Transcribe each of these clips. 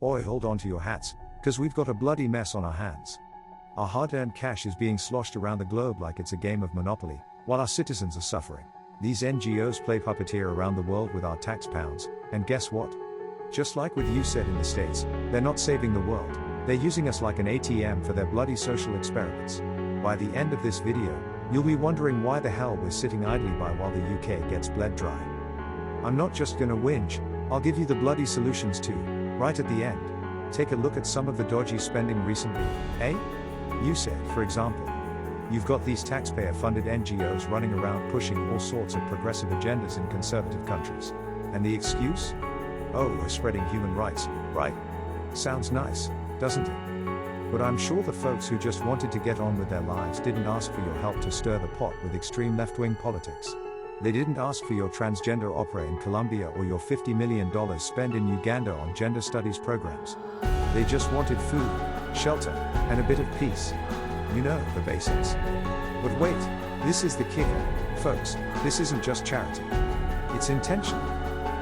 Oi, hold on to your hats, cause we've got a bloody mess on our hands. Our hard-earned cash is being sloshed around the globe like it's a game of Monopoly, while our citizens are suffering. These NGOs play puppeteer around the world with our tax pounds, and guess what? Just like with you said in the States, they're not saving the world, they're using us like an ATM for their bloody social experiments. By the end of this video, you'll be wondering why the hell we're sitting idly by while the UK gets bled dry. I'm not just gonna whinge, I'll give you the bloody solutions too, right at the end. Take a look at some of the dodgy spending recently, eh? You said, for example, you've got these taxpayer-funded NGOs running around pushing all sorts of progressive agendas in conservative countries. And the excuse? Oh, we're spreading human rights, right? Sounds nice, doesn't it? But I'm sure the folks who just wanted to get on with their lives didn't ask for your help to stir the pot with extreme left-wing politics. They didn't ask for your transgender opera in Colombia or your $50 million spent in Uganda on gender studies programs. They just wanted food, shelter, and a bit of peace. You know, the basics. But wait, this is the kicker, folks, this isn't just charity. It's intentional.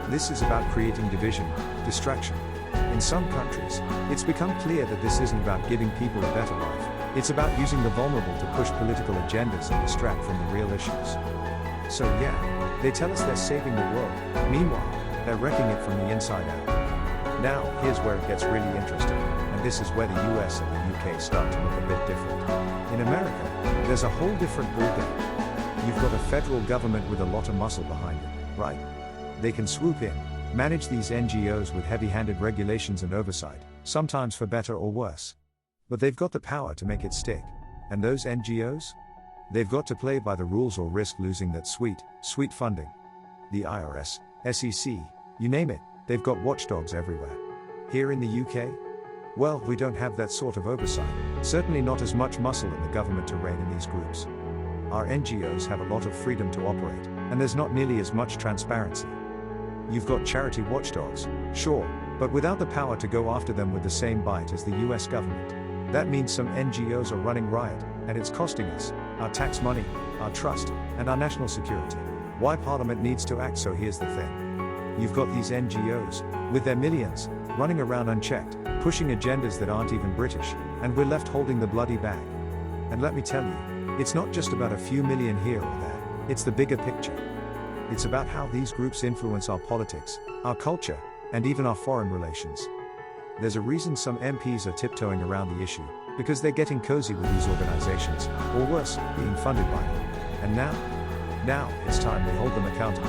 This is about creating division, distraction. In some countries, it's become clear that this isn't about giving people a better life, it's about using the vulnerable to push political agendas and distract from the real issues. So yeah, they tell us they're saving the world, meanwhile, they're wrecking it from the inside out. Now, here's where it gets really interesting, and this is where the US and the UK start to look a bit different. In America, there's a whole different ballgame. You've got a federal government with a lot of muscle behind it, right? They can swoop in, manage these NGOs with heavy-handed regulations and oversight, sometimes for better or worse. But they've got the power to make it stick. And those NGOs? They've got to play by the rules or risk losing that sweet funding. The IRS, SEC, you name it, they've got watchdogs everywhere. Here in the UK? Well, we don't have that sort of oversight, certainly not as much muscle in the government to rein in these groups. Our NGOs have a lot of freedom to operate, and there's not nearly as much transparency. You've got charity watchdogs, sure, but without the power to go after them with the same bite as the US government. That means some NGOs are running riot, and it's costing us our tax money, our trust, and our national security. Why Parliament needs to act? So here's the thing. You've got these NGOs, with their millions, running around unchecked, pushing agendas that aren't even British, and we're left holding the bloody bag. And let me tell you, it's not just about a few million here or there, it's the bigger picture. It's about how these groups influence our politics, our culture, and even our foreign relations. There's a reason some MPs are tiptoeing around the issue, because they're getting cozy with these organizations, or worse, being funded by them. And now, it's time we hold them accountable.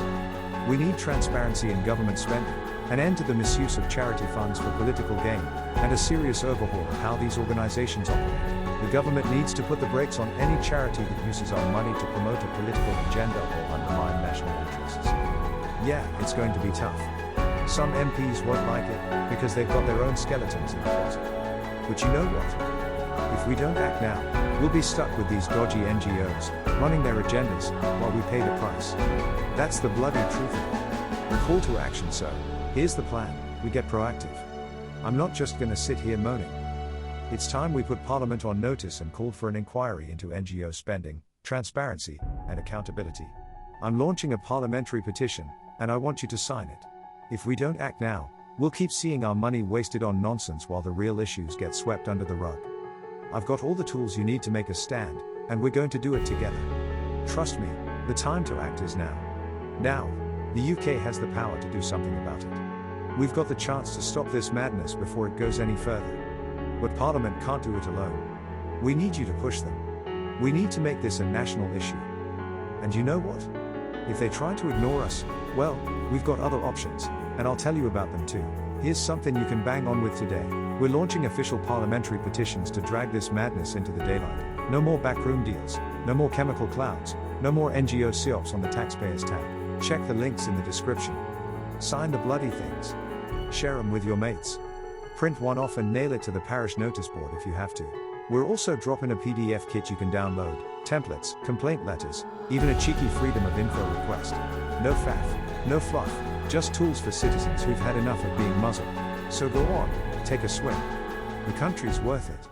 We need transparency in government spending, an end to the misuse of charity funds for political gain, and a serious overhaul of how these organizations operate. The government needs to put the brakes on any charity that uses our money to promote a political agenda or undermine national interests. Yeah, it's going to be tough. Some MPs won't like it, because they've got their own skeletons in the closet. But you know what? If we don't act now, we'll be stuck with these dodgy NGOs, running their agendas, while we pay the price. That's the bloody truth of it. The call to action, so, here's the plan, we get proactive. I'm not just gonna sit here moaning. It's time we put Parliament on notice and called for an inquiry into NGO spending, transparency, and accountability. I'm launching a parliamentary petition, and I want you to sign it. If we don't act now, we'll keep seeing our money wasted on nonsense while the real issues get swept under the rug. I've got all the tools you need to make a stand, and we're going to do it together. Trust me, the time to act is now. Now, the UK has the power to do something about it. We've got the chance to stop this madness before it goes any further. But Parliament can't do it alone. We need you to push them. We need to make this a national issue. And you know what? If they try to ignore us, well, we've got other options, and I'll tell you about them too. Here's something you can bang on with today. We're launching official parliamentary petitions to drag this madness into the daylight. No more backroom deals, no more chemical clouds, no more NGO SEOPs on the taxpayer's tab. Check the links in the description. Sign the bloody things. Share them with your mates. Print one off and nail it to the parish notice board if you have to. We're also dropping a PDF kit you can download, templates, complaint letters, even a cheeky freedom of info request. No faff, no fluff, just tools for citizens who've had enough of being muzzled. So go on, take a swing. The country's worth it.